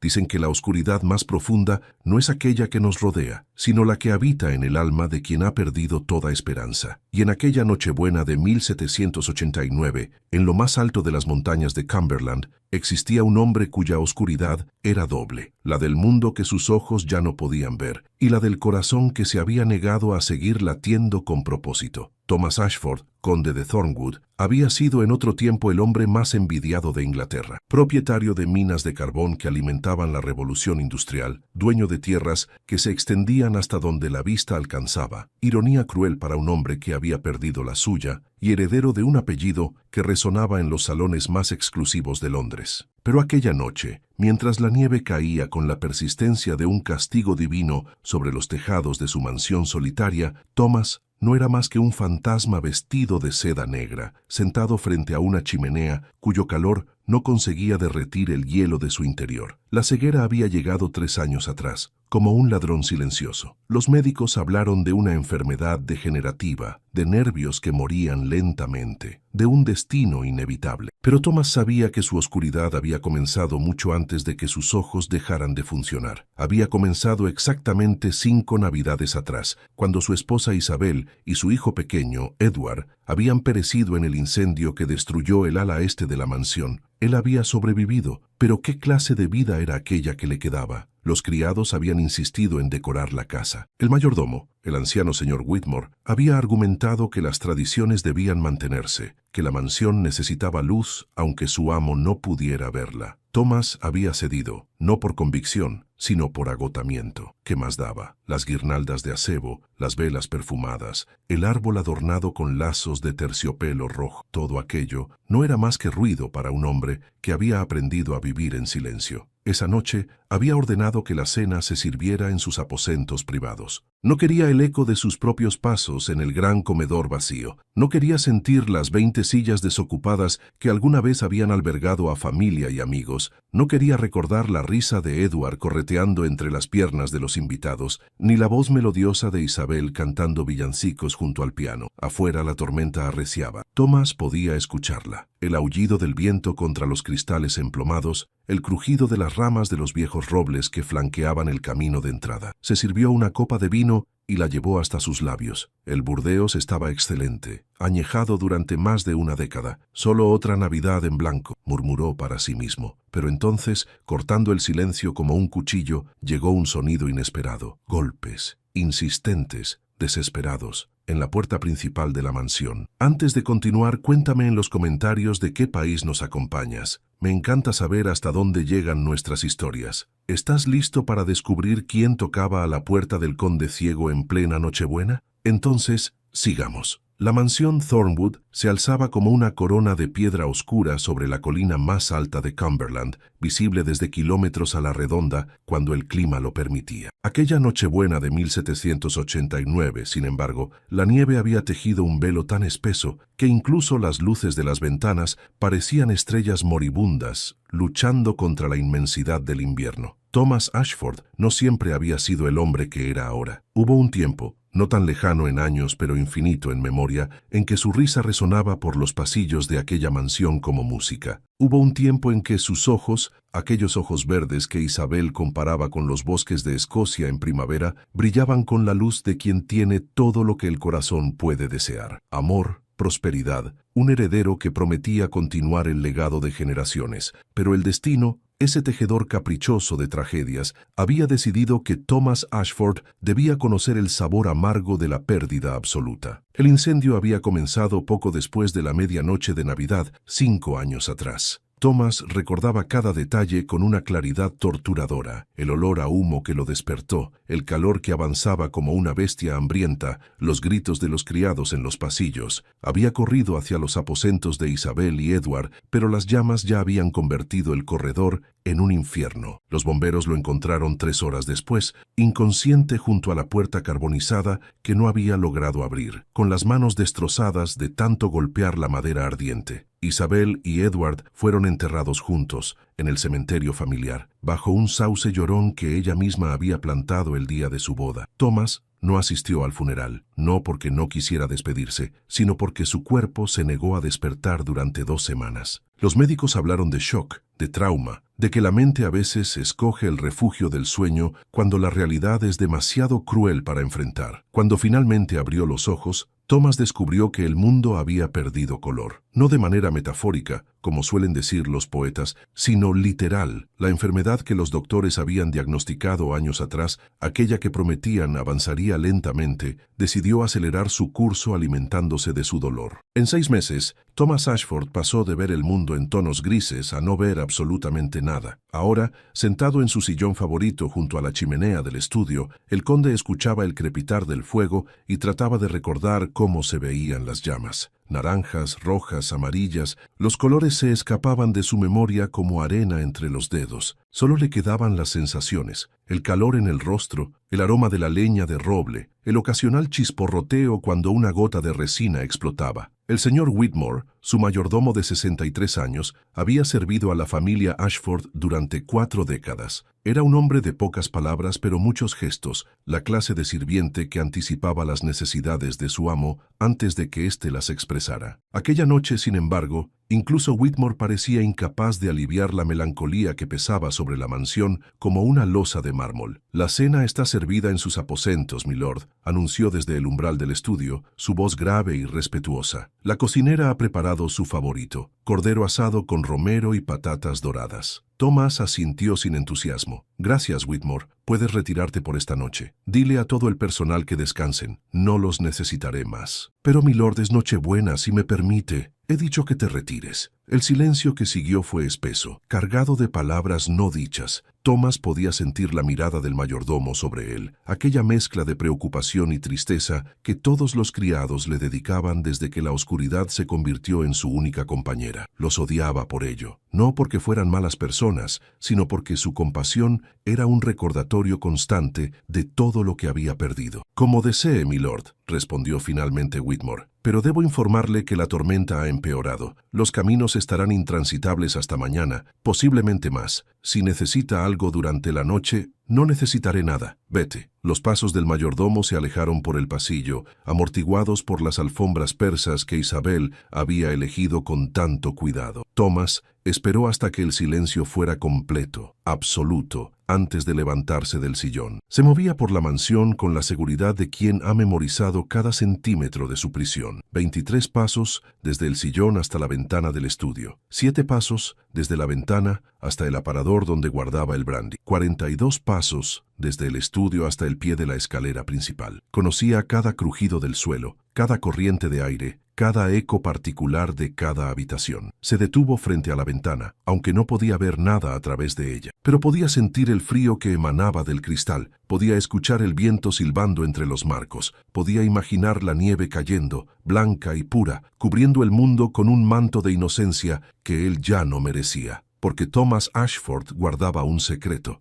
Dicen que la oscuridad más profunda no es aquella que nos rodea, sino la que habita en el alma de quien ha perdido toda esperanza. Y en aquella Nochebuena de 1789, en lo más alto de las montañas de Cumberland, existía un hombre cuya oscuridad era doble, la del mundo que sus ojos ya no podían ver, y la del corazón que se había negado a seguir latiendo con propósito. Thomas Ashford, conde de Thornwood, había sido en otro tiempo el hombre más envidiado de Inglaterra, propietario de minas de carbón que alimentaban la revolución industrial, dueño de tierras que se extendían hasta donde la vista alcanzaba, ironía cruel para un hombre que había perdido la suya, y heredero de un apellido que resonaba en los salones más exclusivos de Londres. Pero aquella noche, mientras la nieve caía con la persistencia de un castigo divino sobre los tejados de su mansión solitaria, Thomas no era más que un fantasma vestido de seda negra, sentado frente a una chimenea cuyo calor no conseguía derretir el hielo de su interior. La ceguera había llegado 3 años atrás, como un ladrón silencioso. Los médicos hablaron de una enfermedad degenerativa, de nervios que morían lentamente, de un destino inevitable. Pero Thomas sabía que su oscuridad había comenzado mucho antes de que sus ojos dejaran de funcionar. Había comenzado exactamente 5 navidades atrás, cuando su esposa Isabel y su hijo pequeño, Edward, habían perecido en el incendio que destruyó el ala este de la mansión. Él había sobrevivido, pero ¿qué clase de vida era aquella que le quedaba? Los criados habían insistido en decorar la casa. El mayordomo, el anciano señor Whitmore, había argumentado que las tradiciones debían mantenerse, que la mansión necesitaba luz aunque su amo no pudiera verla. Thomas había cedido, no por convicción, sino por agotamiento. ¿Qué más daba? Las guirnaldas de acebo, las velas perfumadas, el árbol adornado con lazos de terciopelo rojo, todo aquello no era más que ruido para un hombre que había aprendido a vivir en silencio. Esa noche había ordenado que la cena se sirviera en sus aposentos privados. No quería el eco de sus propios pasos en el gran comedor vacío. No quería sentir las 20 sillas desocupadas que alguna vez habían albergado a familia y amigos. No quería recordar la risa de Edward correteando entre las piernas de los invitados, ni la voz melodiosa de Isabel cantando villancicos junto al piano. Afuera la tormenta arreciaba. Thomas podía escucharla. El aullido del viento contra los cristales emplomados, el crujido de las ramas de los viejos robles que flanqueaban el camino de entrada. Se sirvió una copa de vino y la llevó hasta sus labios. El Burdeos estaba excelente, añejado durante más de una década. Solo otra Navidad en blanco, murmuró para sí mismo. Pero entonces, cortando el silencio como un cuchillo, llegó un sonido inesperado. Golpes, insistentes, desesperados, en la puerta principal de la mansión. Antes de continuar, cuéntame en los comentarios de qué país nos acompañas. Me encanta saber hasta dónde llegan nuestras historias. ¿Estás listo para descubrir quién tocaba a la puerta del conde ciego en plena Nochebuena? Entonces, sigamos. La mansión Thornwood se alzaba como una corona de piedra oscura sobre la colina más alta de Cumberland, visible desde kilómetros a la redonda cuando el clima lo permitía. Aquella Nochebuena de 1789, sin embargo, la nieve había tejido un velo tan espeso que incluso las luces de las ventanas parecían estrellas moribundas, luchando contra la inmensidad del invierno. Thomas Ashford no siempre había sido el hombre que era ahora. Hubo un tiempo, no tan lejano en años pero infinito en memoria, en que su risa resonaba por los pasillos de aquella mansión como música. Hubo un tiempo en que sus ojos, aquellos ojos verdes que Isabel comparaba con los bosques de Escocia en primavera, brillaban con la luz de quien tiene todo lo que el corazón puede desear. Amor, prosperidad, un heredero que prometía continuar el legado de generaciones. Pero el destino, ese tejedor caprichoso de tragedias, había decidido que Thomas Ashford debía conocer el sabor amargo de la pérdida absoluta. El incendio había comenzado poco después de la medianoche de Navidad, 5 años atrás. Thomas recordaba cada detalle con una claridad torturadora, el olor a humo que lo despertó, el calor que avanzaba como una bestia hambrienta, los gritos de los criados en los pasillos. Había corrido hacia los aposentos de Isabel y Edward, pero las llamas ya habían convertido el corredor en un infierno. Los bomberos lo encontraron 3 horas después, inconsciente junto a la puerta carbonizada que no había logrado abrir, con las manos destrozadas de tanto golpear la madera ardiente. Isabel y Edward fueron enterrados juntos en el cementerio familiar, bajo un sauce llorón que ella misma había plantado el día de su boda. Thomas no asistió al funeral, no porque no quisiera despedirse, sino porque su cuerpo se negó a despertar durante 2 semanas. Los médicos hablaron de shock, de trauma, de que la mente a veces escoge el refugio del sueño cuando la realidad es demasiado cruel para enfrentar. Cuando finalmente abrió los ojos, Thomas descubrió que el mundo había perdido color. No de manera metafórica, como suelen decir los poetas, sino literal. La enfermedad que los doctores habían diagnosticado años atrás, aquella que prometían avanzaría lentamente, decidió acelerar su curso alimentándose de su dolor. En 6 meses, Thomas Ashford pasó de ver el mundo en tonos grises a no ver absolutamente nada. Ahora, sentado en su sillón favorito junto a la chimenea del estudio, el conde escuchaba el crepitar del fuego y trataba de recordar cómo se veían las llamas. Naranjas, rojas, amarillas, los colores se escapaban de su memoria como arena entre los dedos. Solo le quedaban las sensaciones, el calor en el rostro, el aroma de la leña de roble, el ocasional chisporroteo cuando una gota de resina explotaba. El señor Whitmore, su mayordomo de 63 años, había servido a la familia Ashford durante 4 décadas. Era un hombre de pocas palabras pero muchos gestos, la clase de sirviente que anticipaba las necesidades de su amo antes de que éste las expresara. Aquella noche, sin embargo, incluso Whitmore parecía incapaz de aliviar la melancolía que pesaba sobre la mansión como una losa de mármol. «La cena está servida en sus aposentos, milord», anunció desde el umbral del estudio, su voz grave y respetuosa. La cocinera ha preparado su favorito, cordero asado con romero y patatas doradas. Thomas asintió sin entusiasmo. «Gracias, Whitmore. Puedes retirarte por esta noche. Dile a todo el personal que descansen. No los necesitaré más». «Pero, milord, es Nochebuena, si me permite». «He dicho que te retires». El silencio que siguió fue espeso, cargado de palabras no dichas. Thomas podía sentir la mirada del mayordomo sobre él, aquella mezcla de preocupación y tristeza que todos los criados le dedicaban desde que la oscuridad se convirtió en su única compañera. Los odiaba por ello, no porque fueran malas personas, sino porque su compasión era un recordatorio constante de todo lo que había perdido. «Como desee, milord», respondió finalmente Whitmore. «Pero debo informarle que la tormenta ha empeorado. Los caminos estarán intransitables hasta mañana, posiblemente más. Si necesita algo durante la noche, no necesitaré nada. Vete». Los pasos del mayordomo se alejaron por el pasillo, amortiguados por las alfombras persas que Isabel había elegido con tanto cuidado. Thomas esperó hasta que el silencio fuera completo, absoluto, antes de levantarse del sillón. Se movía por la mansión con la seguridad de quien ha memorizado cada centímetro de su prisión. 23 pasos desde el sillón hasta la ventana del estudio. 7 pasos desde la ventana hasta el aparador donde guardaba el brandy. 42 pasos desde el estudio hasta el pie de la escalera principal. Conocía cada crujido del suelo, cada corriente de aire, cada eco particular de cada habitación. Se detuvo frente a la ventana, aunque no podía ver nada a través de ella. Pero podía sentir el frío que emanaba del cristal, podía escuchar el viento silbando entre los marcos, podía imaginar la nieve cayendo, blanca y pura, cubriendo el mundo con un manto de inocencia que él ya no merecía. Porque Thomas Ashford guardaba un secreto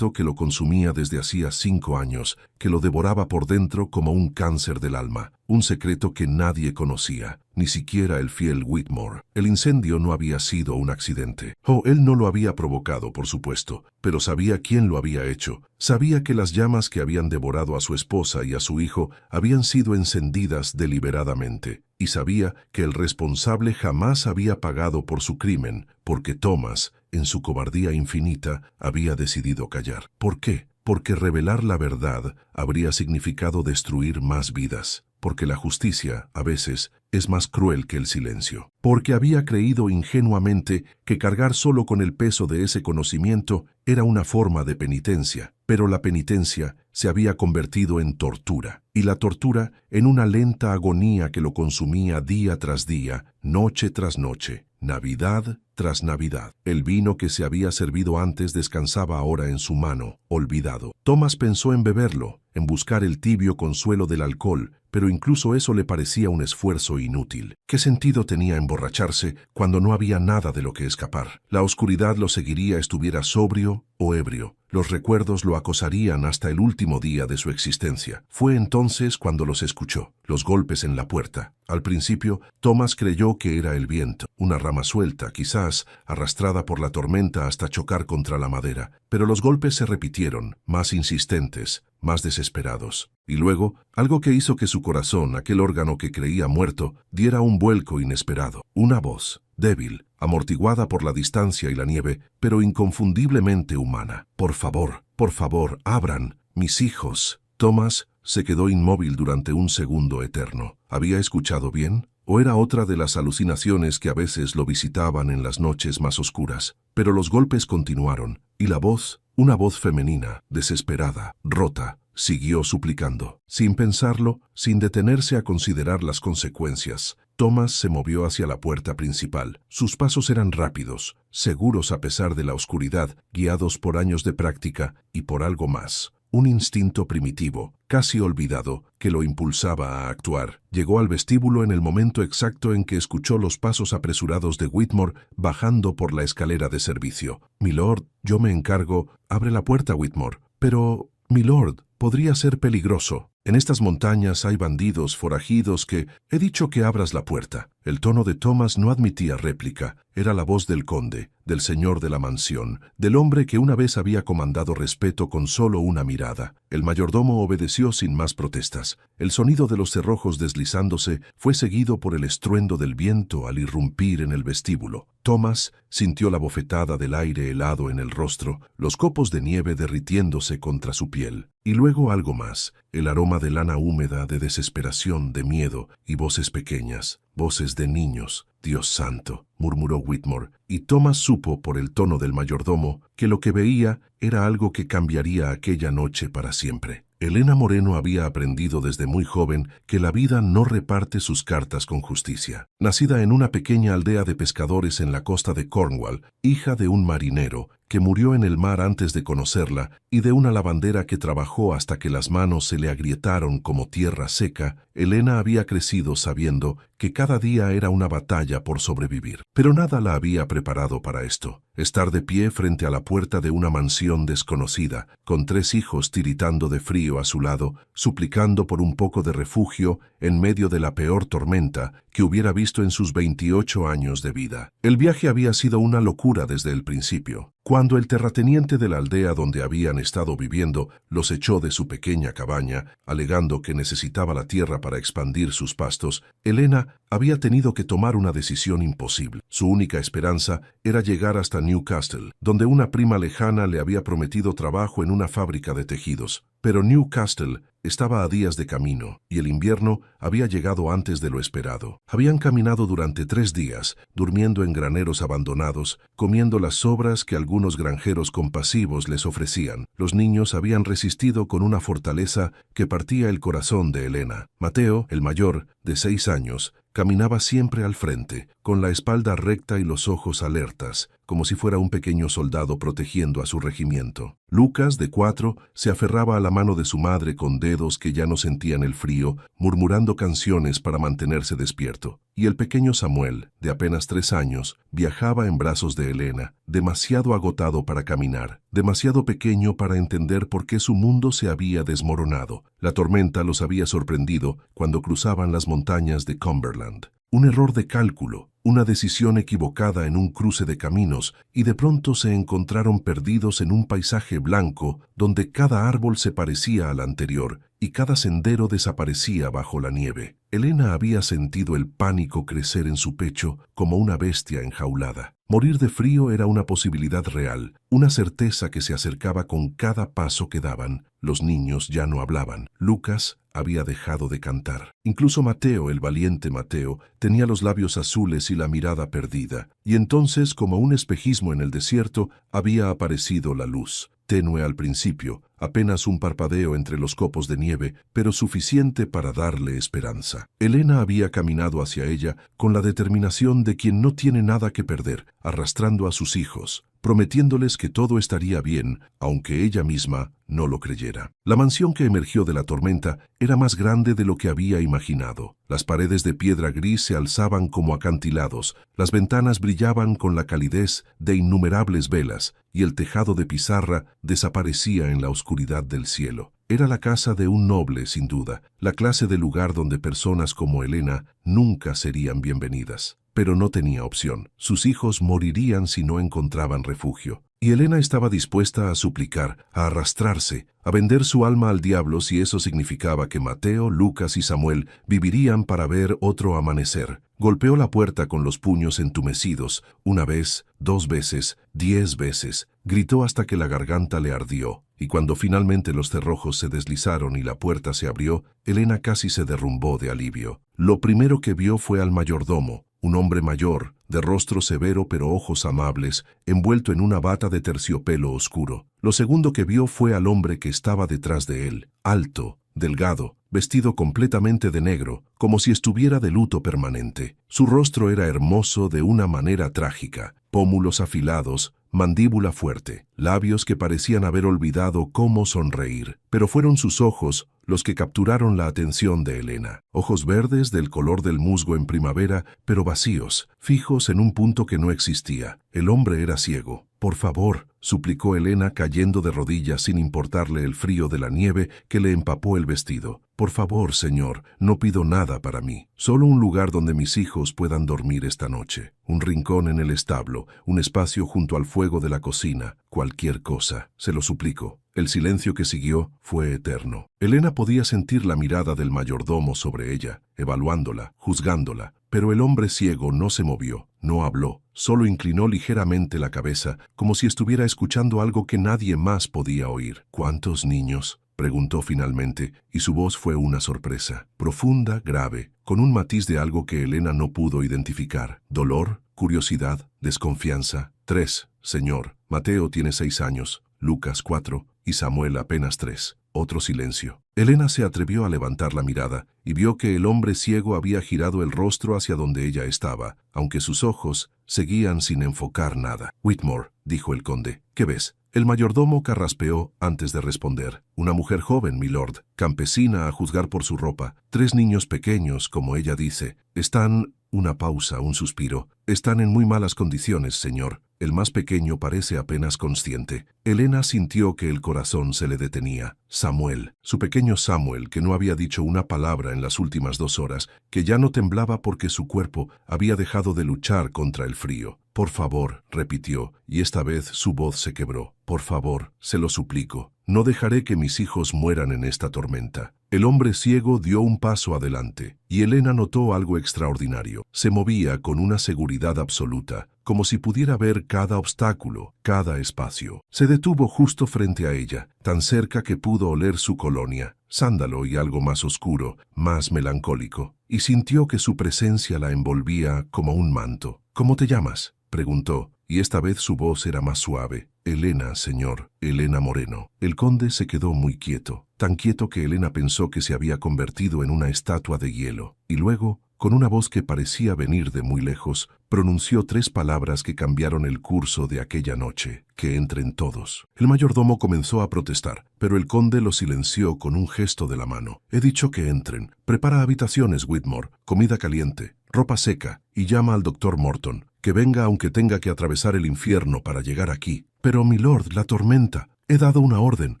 que lo consumía desde hacía 5 años, que lo devoraba por dentro como un cáncer del alma, un secreto que nadie conocía, ni siquiera el fiel Whitmore. El incendio no había sido un accidente. Él no lo había provocado, por supuesto, pero sabía quién lo había hecho. Sabía que las llamas que habían devorado a su esposa y a su hijo habían sido encendidas deliberadamente. Y sabía que el responsable jamás había pagado por su crimen, porque Thomas, en su cobardía infinita, había decidido callar. ¿Por qué? Porque revelar la verdad habría significado destruir más vidas. Porque la justicia, a veces, es más cruel que el silencio. Porque había creído ingenuamente que cargar solo con el peso de ese conocimiento era una forma de penitencia. Pero la penitencia se había convertido en tortura, y la tortura en una lenta agonía que lo consumía día tras día, noche tras noche, Navidad tras Navidad. El vino que se había servido antes descansaba ahora en su mano, olvidado. Thomas pensó en beberlo, en buscar el tibio consuelo del alcohol, pero incluso eso le parecía un esfuerzo inútil. ¿Qué sentido tenía emborracharse cuando no había nada de lo que escapar? La oscuridad lo seguiría estuviera sobrio o ebrio. Los recuerdos lo acosarían hasta el último día de su existencia. Fue entonces cuando los escuchó, los golpes en la puerta. Al principio, Thomas creyó que era el viento, una rama suelta, quizás arrastrada por la tormenta hasta chocar contra la madera. Pero los golpes se repitieron, más insistentes, más desesperados. Y luego, algo que hizo que su corazón, aquel órgano que creía muerto, diera un vuelco inesperado. Una voz, débil, amortiguada por la distancia y la nieve, pero inconfundiblemente humana. Por favor, abran, mis hijos. Thomas se quedó inmóvil durante un segundo eterno. ¿Había escuchado bien? ¿O era otra de las alucinaciones que a veces lo visitaban en las noches más oscuras? Pero los golpes continuaron, y la voz, una voz femenina, desesperada, rota, siguió suplicando. Sin pensarlo, sin detenerse a considerar las consecuencias, Thomas se movió hacia la puerta principal. Sus pasos eran rápidos, seguros a pesar de la oscuridad, guiados por años de práctica y por algo más. Un instinto primitivo, casi olvidado, que lo impulsaba a actuar. Llegó al vestíbulo en el momento exacto en que escuchó los pasos apresurados de Whitmore bajando por la escalera de servicio. «Milord, yo me encargo». «Abre la puerta, Whitmore». «Pero, milord, podría ser peligroso. En estas montañas hay bandidos forajidos que... He dicho que abras la puerta». El tono de Thomas no admitía réplica. Era la voz del conde, del señor de la mansión, del hombre que una vez había comandado respeto con solo una mirada. El mayordomo obedeció sin más protestas. El sonido de los cerrojos deslizándose fue seguido por el estruendo del viento al irrumpir en el vestíbulo. Thomas sintió la bofetada del aire helado en el rostro, los copos de nieve derritiéndose contra su piel. Y luego algo más, el aroma de lana húmeda, de desesperación, de miedo, y voces pequeñas, voces de niños. «Dios santo», murmuró Whitmore, y Thomas supo por el tono del mayordomo que lo que veía era algo que cambiaría aquella noche para siempre. Elena Moreno había aprendido desde muy joven que la vida no reparte sus cartas con justicia. Nacida en una pequeña aldea de pescadores en la costa de Cornwall, hija de un marinero que murió en el mar antes de conocerla y de una lavandera que trabajó hasta que las manos se le agrietaron como tierra seca, Elena había crecido sabiendo que cada día era una batalla por sobrevivir. Pero nada la había preparado para esto. Estar de pie frente a la puerta de una mansión desconocida, con 3 hijos tiritando de frío a su lado, suplicando por un poco de refugio en medio de la peor tormenta que hubiera visto en sus 28 años de vida. El viaje había sido una locura desde el principio. Cuando el terrateniente de la aldea donde habían estado viviendo los echó de su pequeña cabaña, alegando que necesitaba la tierra para expandir sus pastos, Elena había tenido que tomar una decisión imposible. Su única esperanza era llegar hasta Newcastle, donde una prima lejana le había prometido trabajo en una fábrica de tejidos. Pero Newcastle estaba a días de camino, y el invierno había llegado antes de lo esperado. Habían caminado durante 3 días, durmiendo en graneros abandonados, comiendo las sobras que algunos granjeros compasivos les ofrecían. Los niños habían resistido con una fortaleza que partía el corazón de Elena. Mateo, el mayor, de 6 años, caminaba siempre al frente, con la espalda recta y los ojos alertas, como si fuera un pequeño soldado protegiendo a su regimiento. Lucas, de 4, se aferraba a la mano de su madre con dedos que ya no sentían el frío, murmurando canciones para mantenerse despierto. Y el pequeño Samuel, de apenas 3 años, viajaba en brazos de Elena, demasiado agotado para caminar, demasiado pequeño para entender por qué su mundo se había desmoronado. La tormenta los había sorprendido cuando cruzaban las montañas de Cumberland. Un error de cálculo, una decisión equivocada en un cruce de caminos, y de pronto se encontraron perdidos en un paisaje blanco donde cada árbol se parecía al anterior y cada sendero desaparecía bajo la nieve. Elena había sentido el pánico crecer en su pecho como una bestia enjaulada. Morir de frío era una posibilidad real, una certeza que se acercaba con cada paso que daban. Los niños ya no hablaban. Lucas había dejado de cantar. Incluso Mateo, el valiente Mateo, tenía los labios azules y la mirada perdida. Y entonces, como un espejismo en el desierto, había aparecido la luz. Tenue al principio, apenas un parpadeo entre los copos de nieve, pero suficiente para darle esperanza. Elena había caminado hacia ella con la determinación de quien no tiene nada que perder, arrastrando a sus hijos, prometiéndoles que todo estaría bien, aunque ella misma no lo creyera. La mansión que emergió de la tormenta era más grande de lo que había imaginado. Las paredes de piedra gris se alzaban como acantilados, las ventanas brillaban con la calidez de innumerables velas, y el tejado de pizarra desaparecía en la oscuridad del cielo. Era la casa de un noble, sin duda, la clase de lugar donde personas como Elena nunca serían bienvenidas. Pero no tenía opción. Sus hijos morirían si no encontraban refugio. Y Elena estaba dispuesta a suplicar, a arrastrarse, a vender su alma al diablo si eso significaba que Mateo, Lucas y Samuel vivirían para ver otro amanecer. Golpeó la puerta con los puños entumecidos, una vez, 2 veces, 10 veces. Gritó hasta que la garganta le ardió, y cuando finalmente los cerrojos se deslizaron y la puerta se abrió, Elena casi se derrumbó de alivio. Lo primero que vio fue al mayordomo, un hombre mayor, de rostro severo pero ojos amables, envuelto en una bata de terciopelo oscuro. Lo segundo que vio fue al hombre que estaba detrás de él, alto, delgado, vestido completamente de negro, como si estuviera de luto permanente. Su rostro era hermoso de una manera trágica, pómulos afilados, mandíbula fuerte, labios que parecían haber olvidado cómo sonreír, pero fueron sus ojos los que capturaron la atención de Elena. Ojos verdes del color del musgo en primavera, pero vacíos, fijos en un punto que no existía. El hombre era ciego. «Por favor», suplicó Elena cayendo de rodillas sin importarle el frío de la nieve que le empapó el vestido. «Por favor, señor, no pido nada para mí. Solo un lugar donde mis hijos puedan dormir esta noche. Un rincón en el establo, un espacio junto al fuego de la cocina, cualquier cosa. Se lo suplico». El silencio que siguió fue eterno. Elena podía sentir la mirada del mayordomo sobre ella, evaluándola, juzgándola, pero el hombre ciego no se movió, no habló, solo inclinó ligeramente la cabeza, como si estuviera escuchando algo que nadie más podía oír. «¿Cuántos niños?», preguntó finalmente, y su voz fue una sorpresa, profunda, grave, con un matiz de algo que Elena no pudo identificar. ¿Dolor? ¿Curiosidad? ¿Desconfianza? 3, señor. Mateo tiene 6 años, Lucas 4, y Samuel apenas 3. Otro silencio. Elena se atrevió a levantar la mirada y vio que el hombre ciego había girado el rostro hacia donde ella estaba, aunque sus ojos seguían sin enfocar nada. «Whitmore», dijo el conde, «¿qué ves?». El mayordomo carraspeó antes de responder. «Una mujer joven, milord, campesina a juzgar por su ropa. 3 niños pequeños, como ella dice. Están...». Una pausa, un suspiro. «Están en muy malas condiciones, señor. El más pequeño parece apenas consciente». Elena sintió que el corazón se le detenía. Samuel, su pequeño Samuel, que no había dicho una palabra en las últimas 2 horas, que ya no temblaba porque su cuerpo había dejado de luchar contra el frío. «Por favor», repitió, y esta vez su voz se quebró. «Por favor, se lo suplico. No dejaré que mis hijos mueran en esta tormenta». El hombre ciego dio un paso adelante, y Elena notó algo extraordinario. Se movía con una seguridad absoluta, como si pudiera ver cada obstáculo, cada espacio. Se detuvo justo frente a ella, tan cerca que pudo oler su colonia, sándalo y algo más oscuro, más melancólico, y sintió que su presencia la envolvía como un manto. «¿Cómo te llamas?», preguntó, y esta vez su voz era más suave. «Elena, señor, Elena Moreno». El conde se quedó muy quieto, tan quieto que Elena pensó que se había convertido en una estatua de hielo, y luego, con una voz que parecía venir de muy lejos, pronunció 3 palabras que cambiaron el curso de aquella noche: «Que entren todos». El mayordomo comenzó a protestar, pero el conde lo silenció con un gesto de la mano. «He dicho que entren. Prepara habitaciones, Whitmore, comida caliente, ropa seca, y llama al doctor Morton. Que venga aunque tenga que atravesar el infierno para llegar aquí». «Pero, milord, la tormenta. He dado una orden».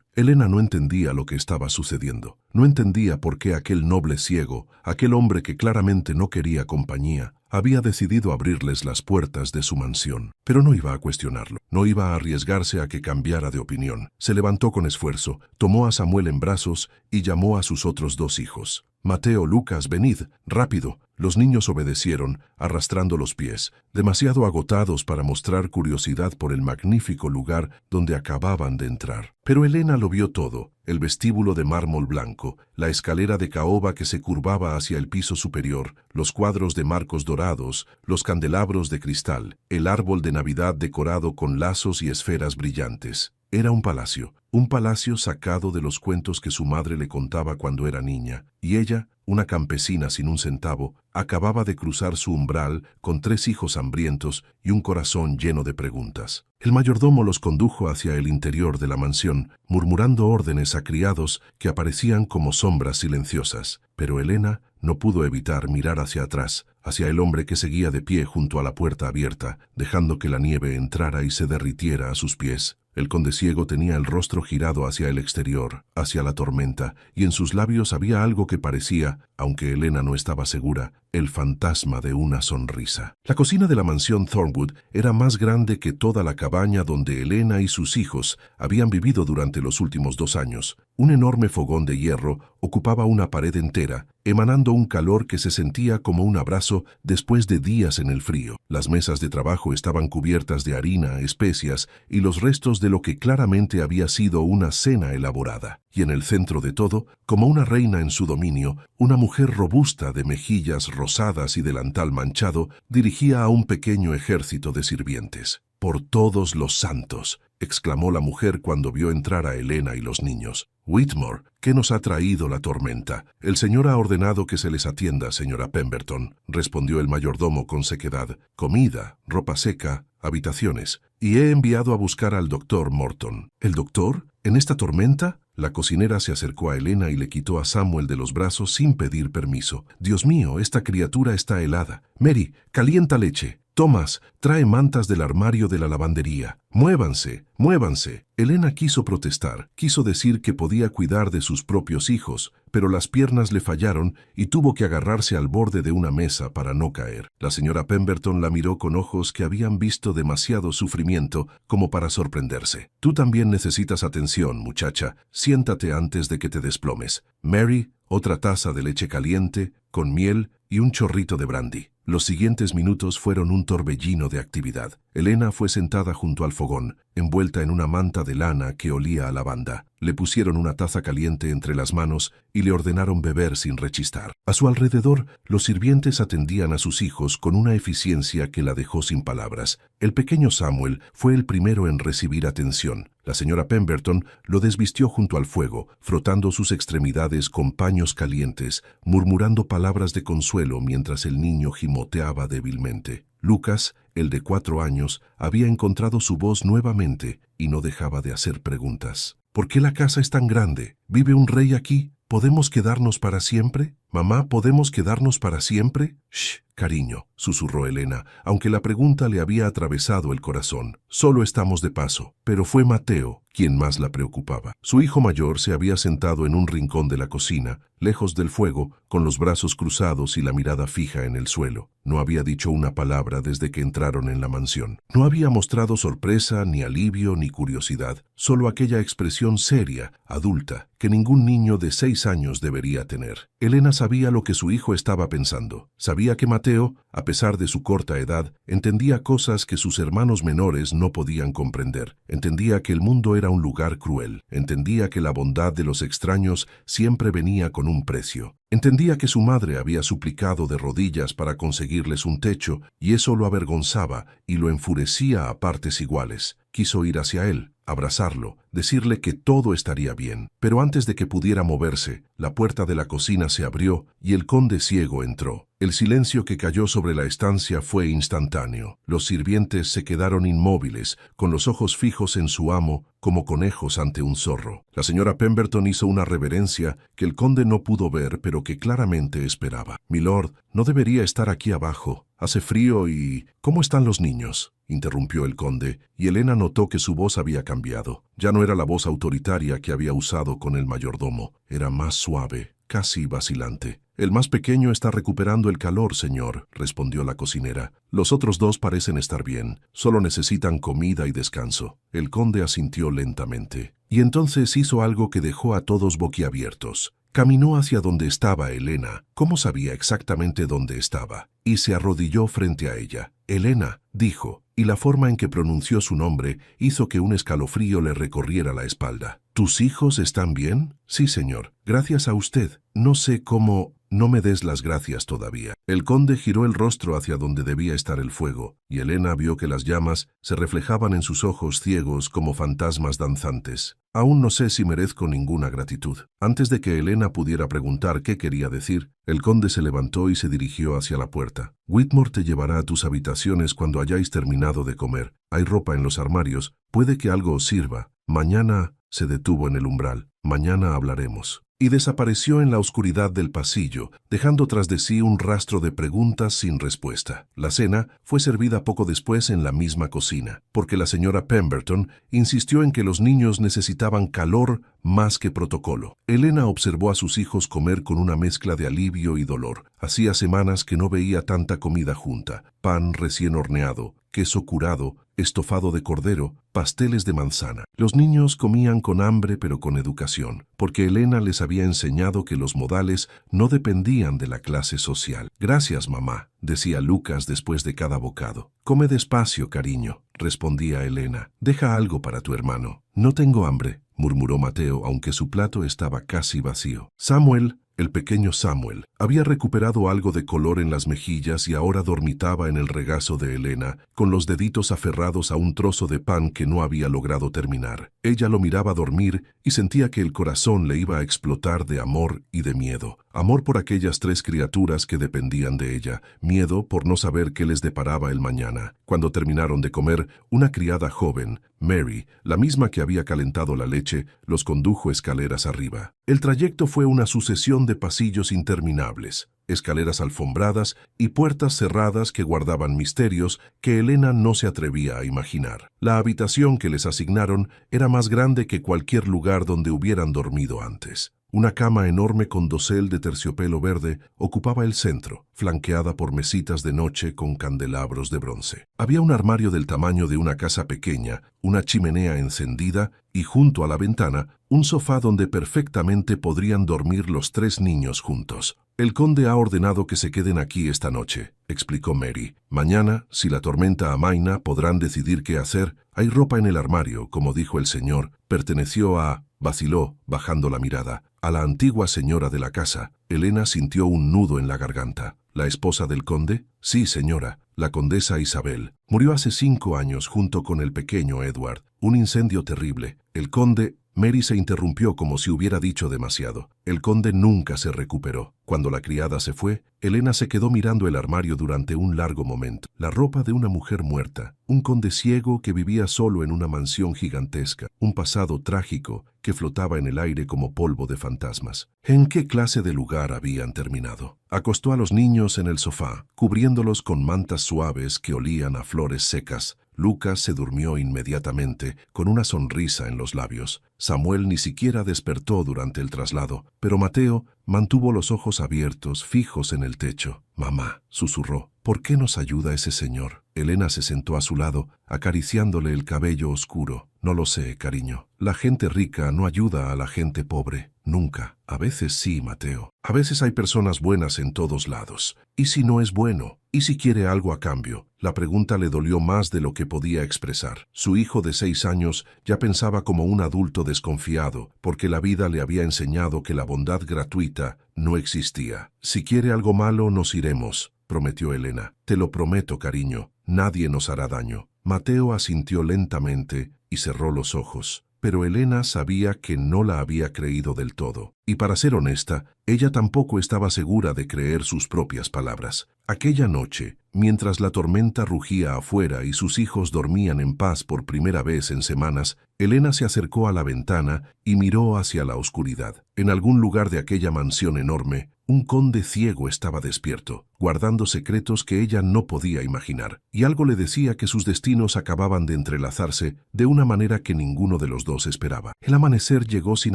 Elena no entendía lo que estaba sucediendo. No entendía por qué aquel noble ciego, aquel hombre que claramente no quería compañía, había decidido abrirles las puertas de su mansión. Pero no iba a cuestionarlo. No iba a arriesgarse a que cambiara de opinión. Se levantó con esfuerzo, tomó a Samuel en brazos y llamó a sus otros 2 hijos. «Mateo, Lucas, venid, rápido». Los niños obedecieron, arrastrando los pies, demasiado agotados para mostrar curiosidad por el magnífico lugar donde acababan de entrar. Pero Elena lo vio todo: el vestíbulo de mármol blanco, la escalera de caoba que se curvaba hacia el piso superior, los cuadros de marcos dorados, los candelabros de cristal, el árbol de Navidad decorado con lazos y esferas brillantes. Era un palacio sacado de los cuentos que su madre le contaba cuando era niña, y ella, una campesina sin un centavo, acababa de cruzar su umbral con 3 hijos hambrientos y un corazón lleno de preguntas. El mayordomo los condujo hacia el interior de la mansión, murmurando órdenes a criados que aparecían como sombras silenciosas, pero Elena no pudo evitar mirar hacia atrás, hacia el hombre que seguía de pie junto a la puerta abierta, dejando que la nieve entrara y se derritiera a sus pies. El conde ciego tenía el rostro girado hacia el exterior, hacia la tormenta, y en sus labios había algo que parecía, aunque Elena no estaba segura, el fantasma de una sonrisa. La cocina de la mansión Thornwood era más grande que toda la cabaña donde Elena y sus hijos habían vivido durante los últimos 2 años. Un enorme fogón de hierro ocupaba una pared entera, emanando un calor que se sentía como un abrazo después de días en el frío. Las mesas de trabajo estaban cubiertas de harina, especias y los restos de lo que claramente había sido una cena elaborada. Y en el centro de todo, como una reina en su dominio, una mujer robusta de mejillas rosadas y delantal manchado dirigía a un pequeño ejército de sirvientes. «Por todos los santos», exclamó la mujer cuando vio entrar a Elena y los niños. «Whitmore, ¿qué nos ha traído la tormenta?» «El señor ha ordenado que se les atienda, señora Pemberton», respondió el mayordomo con sequedad. «Comida, ropa seca, habitaciones. Y he enviado a buscar al doctor Morton». «¿El doctor? ¿En esta tormenta?» La cocinera se acercó a Elena y le quitó a Samuel de los brazos sin pedir permiso. «Dios mío, esta criatura está helada. Mary, calienta leche. Thomas, trae mantas del armario de la lavandería. Muévanse, muévanse». Elena quiso protestar, quiso decir que podía cuidar de sus propios hijos, pero las piernas le fallaron y tuvo que agarrarse al borde de una mesa para no caer. La señora Pemberton la miró con ojos que habían visto demasiado sufrimiento como para sorprenderse. «Tú también necesitas atención, muchacha. Siéntate antes de que te desplomes. Mary, otra taza de leche caliente, con miel y un chorrito de brandy». Los siguientes minutos fueron un torbellino de actividad. Elena fue sentada junto al fogón, envuelta en una manta de lana que olía a lavanda. Le pusieron una taza caliente entre las manos y le ordenaron beber sin rechistar. A su alrededor, los sirvientes atendían a sus hijos con una eficiencia que la dejó sin palabras. El pequeño Samuel fue el primero en recibir atención. La señora Pemberton lo desvistió junto al fuego, frotando sus extremidades con paños calientes, murmurando palabras de consuelo mientras el niño gimoteaba débilmente. Lucas, el de 4 años, había encontrado su voz nuevamente y no dejaba de hacer preguntas. «¿Por qué la casa es tan grande? ¿Vive un rey aquí? ¿Podemos quedarnos para siempre? Mamá, ¿podemos quedarnos para siempre?» «Shh, cariño», susurró Elena, aunque la pregunta le había atravesado el corazón. «Solo estamos de paso». Pero fue Mateo quien más la preocupaba. Su hijo mayor se había sentado en un rincón de la cocina, lejos del fuego, con los brazos cruzados y la mirada fija en el suelo. No había dicho una palabra desde que entraron en la mansión. No había mostrado sorpresa, ni alivio, ni curiosidad, solo aquella expresión seria, adulta, que ningún niño de 6 años debería tener. Elena sabía lo que su hijo estaba pensando. Sabía que Mateo, a pesar de su corta edad, entendía cosas que sus hermanos menores no podían comprender. Entendía que el mundo era un lugar cruel. Entendía que la bondad de los extraños siempre venía con un precio. Entendía que su madre había suplicado de rodillas para conseguirles un techo, y eso lo avergonzaba y lo enfurecía a partes iguales. Quiso ir hacia él, abrazarlo, decirle que todo estaría bien. Pero antes de que pudiera moverse, la puerta de la cocina se abrió y el conde ciego entró. El silencio que cayó sobre la estancia fue instantáneo. Los sirvientes se quedaron inmóviles, con los ojos fijos en su amo, como conejos ante un zorro. La señora Pemberton hizo una reverencia que el conde no pudo ver, pero que claramente esperaba. «Milord, no debería estar aquí abajo. Hace frío y... ¿Cómo están los niños?», interrumpió el conde, y Elena notó que su voz había cambiado. Ya no era la voz autoritaria que había usado con el mayordomo. Era más suave, casi vacilante. «El más pequeño está recuperando el calor, señor», respondió la cocinera. «Los otros 2 parecen estar bien. Solo necesitan comida y descanso». El conde asintió lentamente. Y entonces hizo algo que dejó a todos boquiabiertos. Caminó hacia donde estaba Elena. ¿Cómo sabía exactamente dónde estaba? Y se arrodilló frente a ella. «Elena», dijo, y la forma en que pronunció su nombre hizo que un escalofrío le recorriera la espalda. «¿Tus hijos están bien?» «Sí, señor. Gracias a usted. No sé cómo...» «No me des las gracias todavía». El conde giró el rostro hacia donde debía estar el fuego, y Elena vio que las llamas se reflejaban en sus ojos ciegos como fantasmas danzantes. «Aún no sé si merezco ninguna gratitud». Antes de que Elena pudiera preguntar qué quería decir, el conde se levantó y se dirigió hacia la puerta. «Whitmore te llevará a tus habitaciones cuando hayáis terminado de comer. Hay ropa en los armarios. Puede que algo os sirva. Mañana...» Se detuvo en el umbral. «Mañana hablaremos». y desapareció en la oscuridad del pasillo, dejando tras de sí un rastro de preguntas sin respuesta. La cena fue servida poco después en la misma cocina, porque la señora Pemberton insistió en que los niños necesitaban calor más que protocolo. Elena observó a sus hijos comer con una mezcla de alivio y dolor. Hacía semanas que no veía tanta comida junta: pan recién horneado, queso curado, estofado de cordero, pasteles de manzana. Los niños comían con hambre pero con educación, porque Elena les había enseñado que los modales no dependían de la clase social. «Gracias, mamá», decía Lucas después de cada bocado. «Come despacio, cariño», respondía Elena. «Deja algo para tu hermano». «No tengo hambre», murmuró Mateo, aunque su plato estaba casi vacío. Samuel, el pequeño Samuel, había recuperado algo de color en las mejillas y ahora dormitaba en el regazo de Elena, con los deditos aferrados a un trozo de pan que no había logrado terminar. Ella lo miraba dormir y sentía que el corazón le iba a explotar de amor y de miedo. Amor por aquellas tres criaturas que dependían de ella, miedo por no saber qué les deparaba el mañana. Cuando terminaron de comer, una criada joven, Mary, la misma que había calentado la leche, los condujo escaleras arriba. El trayecto fue una sucesión de pasillos interminables, escaleras alfombradas y puertas cerradas que guardaban misterios que Elena no se atrevía a imaginar. La habitación que les asignaron era más grande que cualquier lugar donde hubieran dormido antes. Una cama enorme con dosel de terciopelo verde ocupaba el centro, flanqueada por mesitas de noche con candelabros de bronce. Había un armario del tamaño de una casa pequeña, una chimenea encendida y, junto a la ventana, un sofá donde perfectamente podrían dormir los tres niños juntos. «El conde ha ordenado que se queden aquí esta noche», explicó Mary. «Mañana, si la tormenta amaina, podrán decidir qué hacer. Hay ropa en el armario, como dijo el señor. Perteneció a...» Vaciló, bajando la mirada. «A la antigua señora de la casa». Elena sintió un nudo en la garganta. «¿La esposa del conde?» «Sí, señora, la condesa Isabel. Murió hace 5 años junto con el pequeño Edward. Un incendio terrible. El conde...» Mary se interrumpió como si hubiera dicho demasiado. El conde nunca se recuperó. Cuando la criada se fue, Elena se quedó mirando el armario durante un largo momento. La ropa de una mujer muerta, un conde ciego que vivía solo en una mansión gigantesca, un pasado trágico que flotaba en el aire como polvo de fantasmas. ¿En qué clase de lugar habían terminado? Acostó a los niños en el sofá, cubriéndolos con mantas suaves que olían a flores secas. Lucas se durmió inmediatamente, con una sonrisa en los labios. Samuel ni siquiera despertó durante el traslado, pero Mateo mantuvo los ojos abiertos, fijos en el techo. «Mamá», susurró, «¿por qué nos ayuda ese señor?» Elena se sentó a su lado, acariciándole el cabello oscuro. «No lo sé, cariño. La gente rica no ayuda a la gente pobre. Nunca. A veces sí, Mateo. A veces hay personas buenas en todos lados. ¿Y si no es bueno? ¿Y si quiere algo a cambio?» La pregunta le dolió más de lo que podía expresar. Su hijo de 6 años ya pensaba como un adulto desconfiado, porque la vida le había enseñado que la bondad gratuita no existía. «Si quiere algo malo, nos iremos», prometió Elena. «Te lo prometo, cariño. Nadie nos hará daño». Mateo asintió lentamente y cerró los ojos. Pero Elena sabía que no la había creído del todo. Y para ser honesta, ella tampoco estaba segura de creer sus propias palabras. Aquella noche, mientras la tormenta rugía afuera y sus hijos dormían en paz por primera vez en semanas, Elena se acercó a la ventana y miró hacia la oscuridad. En algún lugar de aquella mansión enorme, un conde ciego estaba despierto, guardando secretos que ella no podía imaginar, y algo le decía que sus destinos acababan de entrelazarse de una manera que ninguno de los dos esperaba. El amanecer llegó sin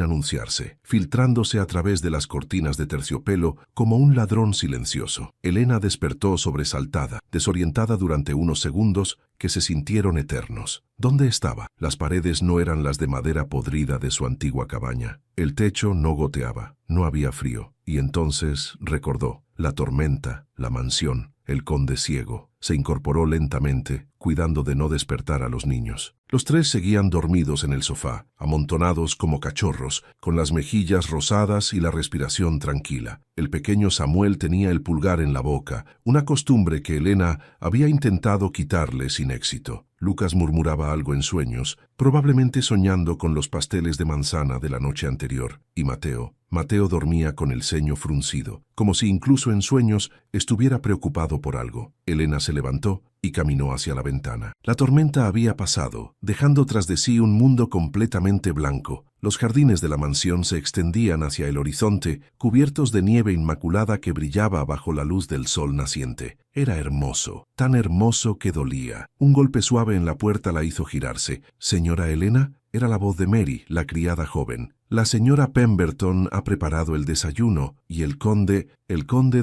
anunciarse, filtrándose a través de las cortinas de terciopelo como un ladrón silencioso. Elena despertó sobresaltada, desorientada durante unos segundos que se sintieron eternos. ¿Dónde estaba? Las paredes no eran las de madera podrida de su antigua cabaña. El techo no goteaba, no había frío. Y entonces recordó: la tormenta, la mansión, el conde ciego. Se incorporó lentamente, cuidando de no despertar a los niños. Los tres seguían dormidos en el sofá, amontonados como cachorros, con las mejillas rosadas y la respiración tranquila. El pequeño Samuel tenía el pulgar en la boca, una costumbre que Elena había intentado quitarle sin éxito. Lucas murmuraba algo en sueños, probablemente soñando con los pasteles de manzana de la noche anterior. Y Mateo dormía con el ceño fruncido, como si incluso en sueños estuviera preocupado por algo. Elena se levantó y caminó hacia la ventana. La tormenta había pasado, dejando tras de sí un mundo completamente blanco. Los jardines de la mansión se extendían hacia el horizonte, cubiertos de nieve inmaculada que brillaba bajo la luz del sol naciente. Era hermoso, tan hermoso que dolía. Un golpe suave en la puerta la hizo girarse. «¿Señora Helena?» Era la voz de Mary, la criada joven. «La señora Pemberton ha preparado el desayuno y el conde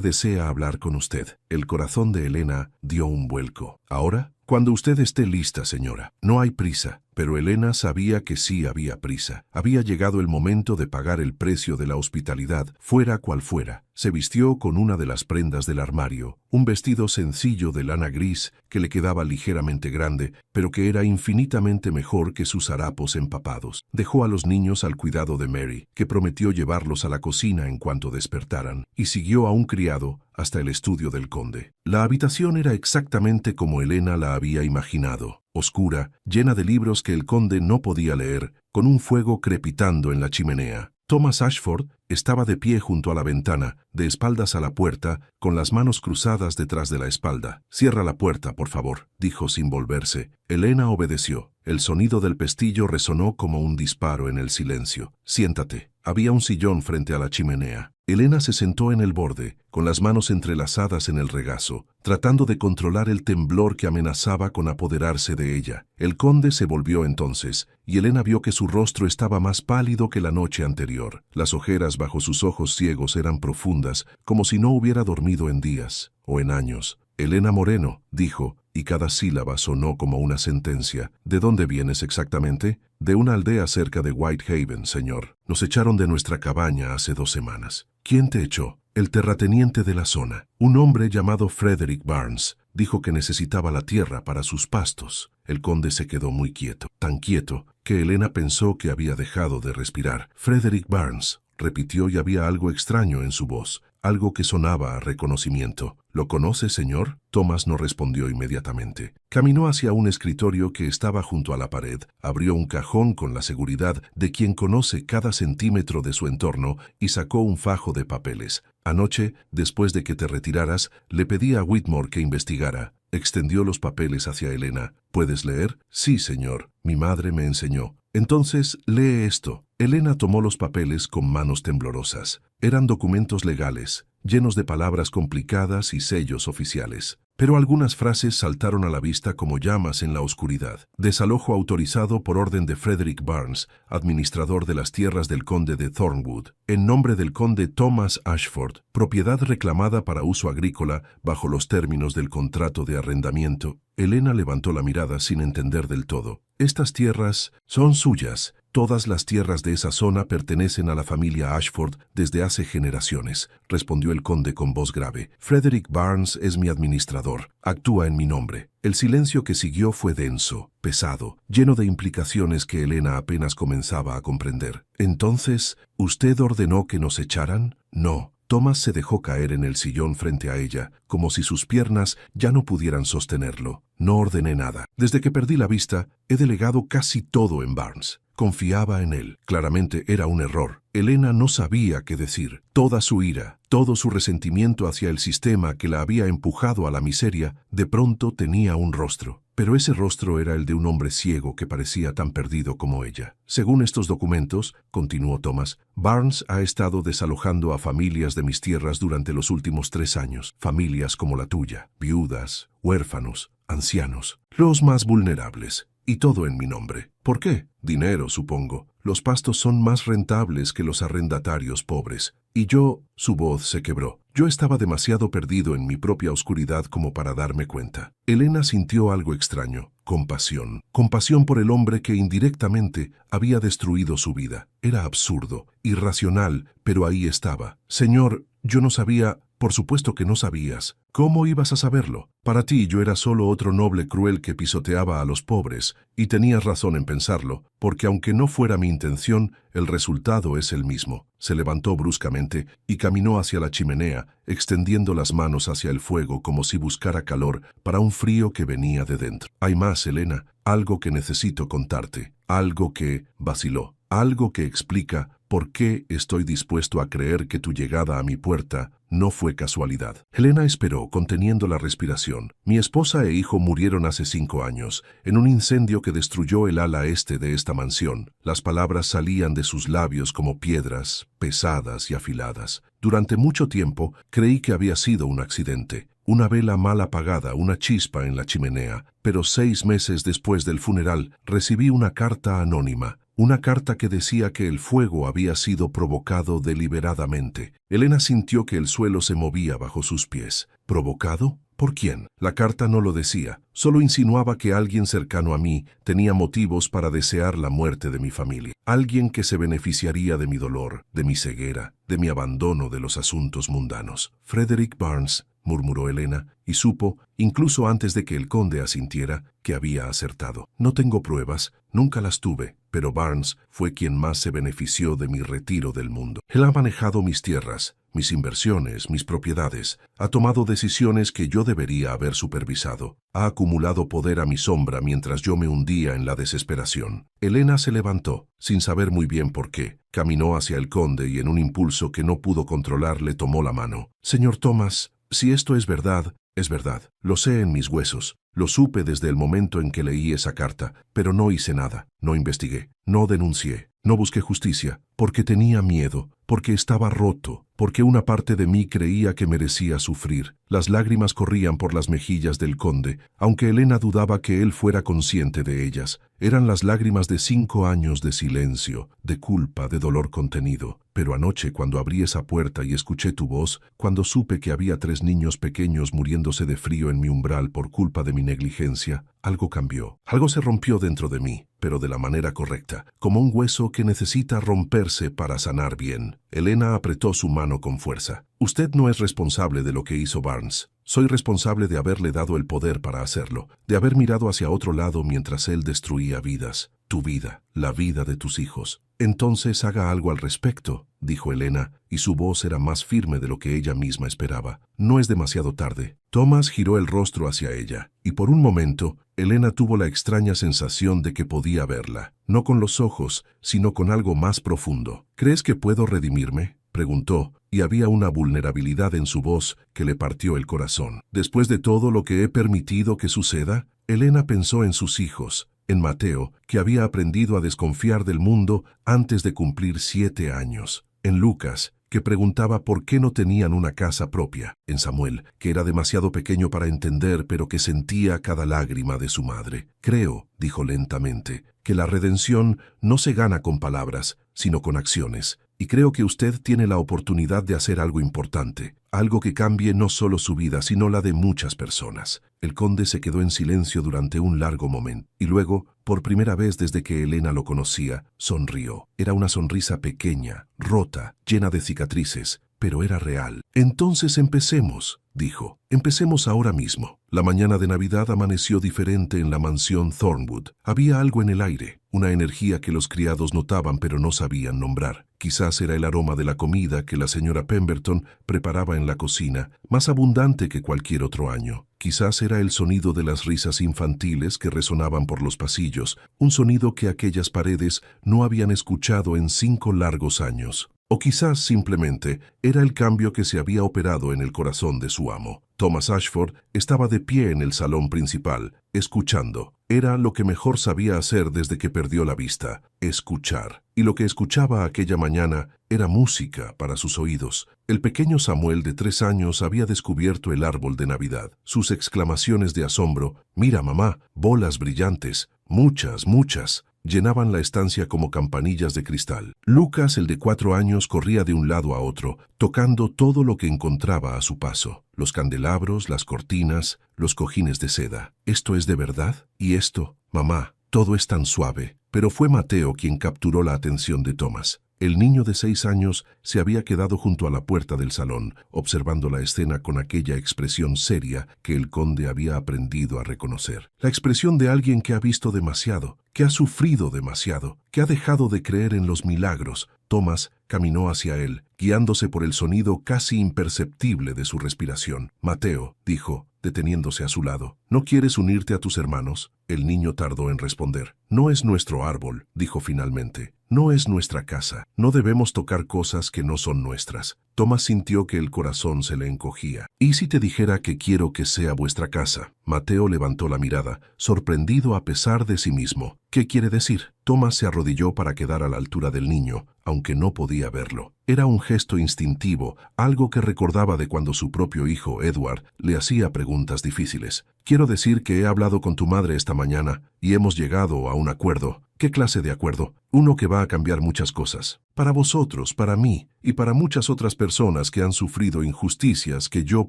desea hablar con usted». El corazón de Helena dio un vuelco. «¿Ahora?» «Cuando usted esté lista, señora. No hay prisa». Pero Helena sabía que sí había prisa. Había llegado el momento de pagar el precio de la hospitalidad, fuera cual fuera. Se vistió con una de las prendas del armario, un vestido sencillo de lana gris que le quedaba ligeramente grande, pero que era infinitamente mejor que sus harapos empapados. Dejó a los niños al cuidado de Mary, que prometió llevarlos a la cocina en cuanto despertaran, y siguió a un criado hasta el estudio del conde. La habitación era exactamente como Helena la había imaginado. Oscura, llena de libros que el conde no podía leer, con un fuego crepitando en la chimenea. Thomas Ashford estaba de pie junto a la ventana, de espaldas a la puerta, con las manos cruzadas detrás de la espalda. «Cierra la puerta, por favor», dijo sin volverse. Helena obedeció. El sonido del pestillo resonó como un disparo en el silencio. «Siéntate». Había un sillón frente a la chimenea. Helena se sentó en el borde, con las manos entrelazadas en el regazo, tratando de controlar el temblor que amenazaba con apoderarse de ella. El conde se volvió entonces, y Helena vio que su rostro estaba más pálido que la noche anterior. Las ojeras bajo sus ojos ciegos eran profundas, como si no hubiera dormido en días o en años. «Helena Moreno», dijo, y cada sílaba sonó como una sentencia. «¿De dónde vienes exactamente?» «De una aldea cerca de Whitehaven, señor. Nos echaron de nuestra cabaña hace 2 semanas». «¿Quién te echó?» «El terrateniente de la zona. Un hombre llamado Frederick Barnes. Dijo que necesitaba la tierra para sus pastos». El conde se quedó muy quieto, tan quieto que Helena pensó que había dejado de respirar. «Frederick Barnes», repitió, y había algo extraño en su voz, algo que sonaba a reconocimiento. «¿Lo conoce, señor?» Thomas no respondió inmediatamente. Caminó hacia un escritorio que estaba junto a la pared, abrió un cajón con la seguridad de quien conoce cada centímetro de su entorno y sacó un fajo de papeles. «Anoche, después de que te retiraras, le pedí a Whitmore que investigara». Extendió los papeles hacia Helena. «¿Puedes leer?» «Sí, señor. Mi madre me enseñó». «Entonces, lee esto». Helena tomó los papeles con manos temblorosas. Eran documentos legales, llenos de palabras complicadas y sellos oficiales. Pero algunas frases saltaron a la vista como llamas en la oscuridad. «Desalojo autorizado por orden de Frederick Barnes, administrador de las tierras del conde de Thornwood, en nombre del conde Thomas Ashford, propiedad reclamada para uso agrícola bajo los términos del contrato de arrendamiento». Helena levantó la mirada sin entender del todo. «Estas tierras son suyas. Todas las tierras de esa zona pertenecen a la familia Ashford desde hace generaciones», respondió el conde con voz grave. «Frederick Barnes es mi administrador. Actúa en mi nombre». El silencio que siguió fue denso, pesado, lleno de implicaciones que Helena apenas comenzaba a comprender. «Entonces, ¿usted ordenó que nos echaran?» «No». Thomas se dejó caer en el sillón frente a ella, como si sus piernas ya no pudieran sostenerlo. «No ordené nada. Desde que perdí la vista, he delegado casi todo en Barnes. Confiaba en él. Claramente era un error». Helena no sabía qué decir. Toda su ira, todo su resentimiento hacia el sistema que la había empujado a la miseria, de pronto tenía un rostro. Pero ese rostro era el de un hombre ciego que parecía tan perdido como ella. «Según estos documentos», continuó Thomas, «Barnes ha estado desalojando a familias de mis tierras durante los últimos 3 años. Familias como la tuya, viudas, huérfanos, ancianos, los más vulnerables. Y todo en mi nombre. ¿Por qué? Dinero, supongo. Los pastos son más rentables que los arrendatarios pobres. Y yo...» Su voz se quebró. «Yo estaba demasiado perdido en mi propia oscuridad como para darme cuenta». Helena sintió algo extraño. Compasión. Compasión por el hombre que indirectamente había destruido su vida. Era absurdo, irracional, pero ahí estaba. «Señor, yo no sabía...» «Por supuesto que no sabías. ¿Cómo ibas a saberlo? Para ti yo era solo otro noble cruel que pisoteaba a los pobres, y tenías razón en pensarlo, porque aunque no fuera mi intención, el resultado es el mismo». Se levantó bruscamente y caminó hacia la chimenea, extendiendo las manos hacia el fuego como si buscara calor para un frío que venía de dentro. «Hay más, Helena, algo que necesito contarte». «Algo que...» vaciló. algo que explica por qué estoy dispuesto a creer que tu llegada a mi puerta no fue casualidad. Helena esperó, conteniendo la respiración. Mi esposa e hijo murieron hace 5 años, en un incendio que destruyó el ala este de esta mansión. Las palabras salían de sus labios como piedras, pesadas y afiladas. Durante mucho tiempo creí que había sido un accidente. Una vela mal apagada, una chispa en la chimenea. Pero 6 meses después del funeral recibí una carta anónima. Una carta que decía que el fuego había sido provocado deliberadamente. Helena sintió que el suelo se movía bajo sus pies. ¿Provocado? ¿Por quién? La carta no lo decía. Solo insinuaba que alguien cercano a mí tenía motivos para desear la muerte de mi familia. Alguien que se beneficiaría de mi dolor, de mi ceguera, de mi abandono de los asuntos mundanos. Frederick Barnes, murmuró Helena, y supo, incluso antes de que el conde asintiera, que había acertado. No tengo pruebas, nunca las tuve, pero Barnes fue quien más se benefició de mi retiro del mundo. Él ha manejado mis tierras, mis inversiones, mis propiedades, ha tomado decisiones que yo debería haber supervisado, ha acumulado poder a mi sombra mientras yo me hundía en la desesperación. Helena se levantó, sin saber muy bien por qué, caminó hacia el conde y en un impulso que no pudo controlar le tomó la mano. Señor Thomas, si esto es verdad, es verdad. Lo sé en mis huesos. Lo supe desde el momento en que leí esa carta, pero no hice nada, no investigué, no denuncié, no busqué justicia, porque tenía miedo, porque estaba roto, porque una parte de mí creía que merecía sufrir. Las lágrimas corrían por las mejillas del conde, aunque Helena dudaba que él fuera consciente de ellas. Eran las lágrimas de 5 años de silencio, de culpa, de dolor contenido. Pero anoche, cuando abrí esa puerta y escuché tu voz, cuando supe que había 3 niños pequeños muriéndose de frío en mi umbral por culpa de mi negligencia, algo cambió. Algo se rompió dentro de mí, pero de la manera correcta, como un hueso que necesita romperse para sanar bien. Helena apretó su mano con fuerza. Usted no es responsable de lo que hizo Barnes. Soy responsable de haberle dado el poder para hacerlo, de haber mirado hacia otro lado mientras él destruía vidas. Tu vida, la vida de tus hijos. Entonces haga algo al respecto, dijo Helena, y su voz era más firme de lo que ella misma esperaba. No es demasiado tarde. Thomas giró el rostro hacia ella, y por un momento, Helena tuvo la extraña sensación de que podía verla, no con los ojos, sino con algo más profundo. ¿Crees que puedo redimirme?, preguntó, y había una vulnerabilidad en su voz que le partió el corazón. Después de todo lo que he permitido que suceda, Helena pensó en sus hijos, en Mateo, que había aprendido a desconfiar del mundo antes de cumplir 7 años, en Lucas, que preguntaba por qué no tenían una casa propia, en Samuel, que era demasiado pequeño para entender pero que sentía cada lágrima de su madre. Creo, dijo lentamente, que la redención no se gana con palabras, sino con acciones. Y creo que usted tiene la oportunidad de hacer algo importante, algo que cambie no solo su vida, sino la de muchas personas. El conde se quedó en silencio durante un largo momento, y luego, por primera vez desde que Helena lo conocía, sonrió. Era una sonrisa pequeña, rota, llena de cicatrices, pero era real. Entonces empecemos, dijo. Empecemos ahora mismo. La mañana de Navidad amaneció diferente en la mansión Thornwood. Había algo en el aire, una energía que los criados notaban pero no sabían nombrar. Quizás era el aroma de la comida que la señora Pemberton preparaba en la cocina, más abundante que cualquier otro año. Quizás era el sonido de las risas infantiles que resonaban por los pasillos, un sonido que aquellas paredes no habían escuchado en 5 largos años. O quizás simplemente era el cambio que se había operado en el corazón de su amo. Thomas Ashford estaba de pie en el salón principal, escuchando. Era lo que mejor sabía hacer desde que perdió la vista, escuchar. Y lo que escuchaba aquella mañana era música para sus oídos. El pequeño Samuel de 3 años había descubierto el árbol de Navidad. Sus exclamaciones de asombro, «Mira, mamá, bolas brillantes, muchas, muchas», llenaban la estancia como campanillas de cristal. Lucas, el de 4 años, corría de un lado a otro, tocando todo lo que encontraba a su paso. Los candelabros, las cortinas, los cojines de seda. ¿Esto es de verdad? ¿Y esto? Mamá, todo es tan suave. Pero fue Mateo quien capturó la atención de Thomas. El niño de 6 años se había quedado junto a la puerta del salón, observando la escena con aquella expresión seria que el conde había aprendido a reconocer. La expresión de alguien que ha visto demasiado, que ha sufrido demasiado, que ha dejado de creer en los milagros. Thomas caminó hacia él, guiándose por el sonido casi imperceptible de su respiración. «Mateo», dijo, deteniéndose a su lado, «¿no quieres unirte a tus hermanos?». El niño tardó en responder. «No es nuestro árbol», dijo finalmente. No es nuestra casa. No debemos tocar cosas que no son nuestras. Thomas sintió que el corazón se le encogía. ¿Y si te dijera que quiero que sea vuestra casa? Mateo levantó la mirada, sorprendido a pesar de sí mismo. ¿Qué quiere decir? Thomas se arrodilló para quedar a la altura del niño, aunque no podía verlo. Era un gesto instintivo, algo que recordaba de cuando su propio hijo, Edward, le hacía preguntas difíciles. Quiero decir que he hablado con tu madre esta mañana y hemos llegado a un acuerdo. ¿Qué clase de acuerdo? Uno que va a cambiar muchas cosas. Para vosotros, para mí y para muchas otras personas que han sufrido injusticias que yo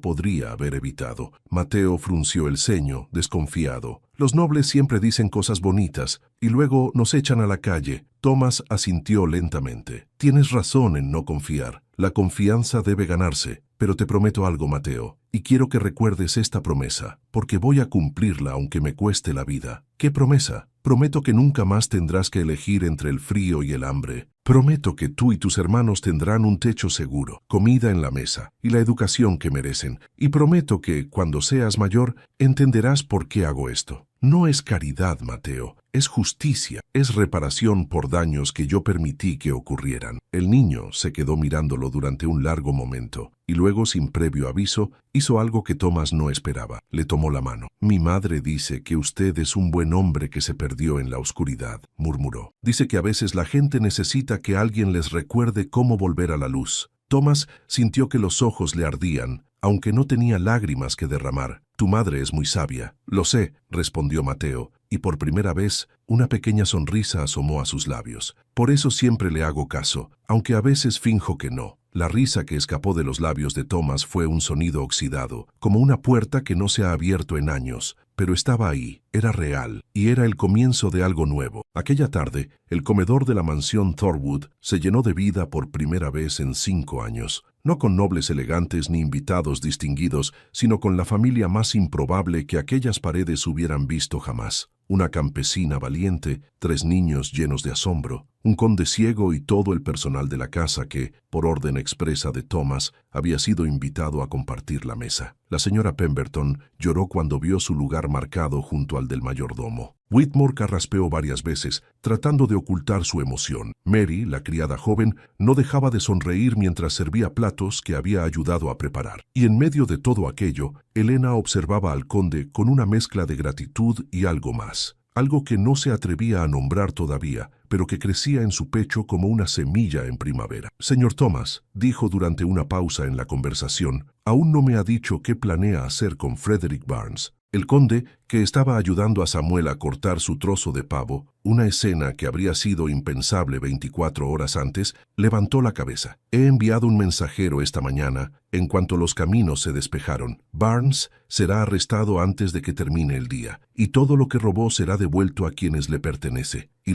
podría haber evitado. Mateo frunció el ceño, desconfiado. Los nobles siempre dicen cosas bonitas y luego nos echan a la calle. Thomas asintió lentamente. Tienes razón en no confiar. La confianza debe ganarse. Pero te prometo algo, Mateo, y quiero que recuerdes esta promesa, porque voy a cumplirla aunque me cueste la vida. ¿Qué promesa? Prometo que nunca más tendrás que elegir entre el frío y el hambre. Prometo que tú y tus hermanos tendrán un techo seguro, comida en la mesa y la educación que merecen. Y prometo que, cuando seas mayor, entenderás por qué hago esto. No es caridad, Mateo, es justicia, es reparación por daños que yo permití que ocurrieran. El niño se quedó mirándolo durante un largo momento y luego, sin previo aviso, hizo algo que Thomas no esperaba. Le tomó la mano. Mi madre dice que usted es un buen hombre que se perdió en la oscuridad, murmuró. Dice que a veces la gente necesita que alguien les recuerde cómo volver a la luz. Thomas sintió que los ojos le ardían, aunque no tenía lágrimas que derramar. Tu madre es muy sabia. Lo sé, respondió Mateo, y por primera vez una pequeña sonrisa asomó a sus labios. Por eso siempre le hago caso, aunque a veces finjo que no. La risa que escapó de los labios de Thomas fue un sonido oxidado, como una puerta que no se ha abierto en años, pero estaba ahí, era real, y era el comienzo de algo nuevo. Aquella tarde, el comedor de la mansión Thorwood se llenó de vida por primera vez en 5 años. No con nobles elegantes ni invitados distinguidos, sino con la familia más improbable que aquellas paredes hubieran visto jamás. Una campesina valiente, 3 niños llenos de asombro, un conde ciego y todo el personal de la casa que, por orden expresa de Thomas, había sido invitado a compartir la mesa. La señora Pemberton lloró cuando vio su lugar marcado junto al del mayordomo. Whitmore carraspeó varias veces, tratando de ocultar su emoción. Mary, la criada joven, no dejaba de sonreír mientras servía platos que había ayudado a preparar. Y en medio de todo aquello, Helena observaba al conde con una mezcla de gratitud y algo más. Algo que no se atrevía a nombrar todavía, pero que crecía en su pecho como una semilla en primavera. Señor Thomas, dijo durante una pausa en la conversación, aún no me ha dicho qué planea hacer con Frederick Barnes. El conde, que estaba ayudando a Samuel a cortar su trozo de pavo, una escena que habría sido impensable 24 horas antes, levantó la cabeza. He enviado un mensajero esta mañana, en cuanto los caminos se despejaron. Barnes será arrestado antes de que termine el día, y todo lo que robó será devuelto a quienes le pertenece.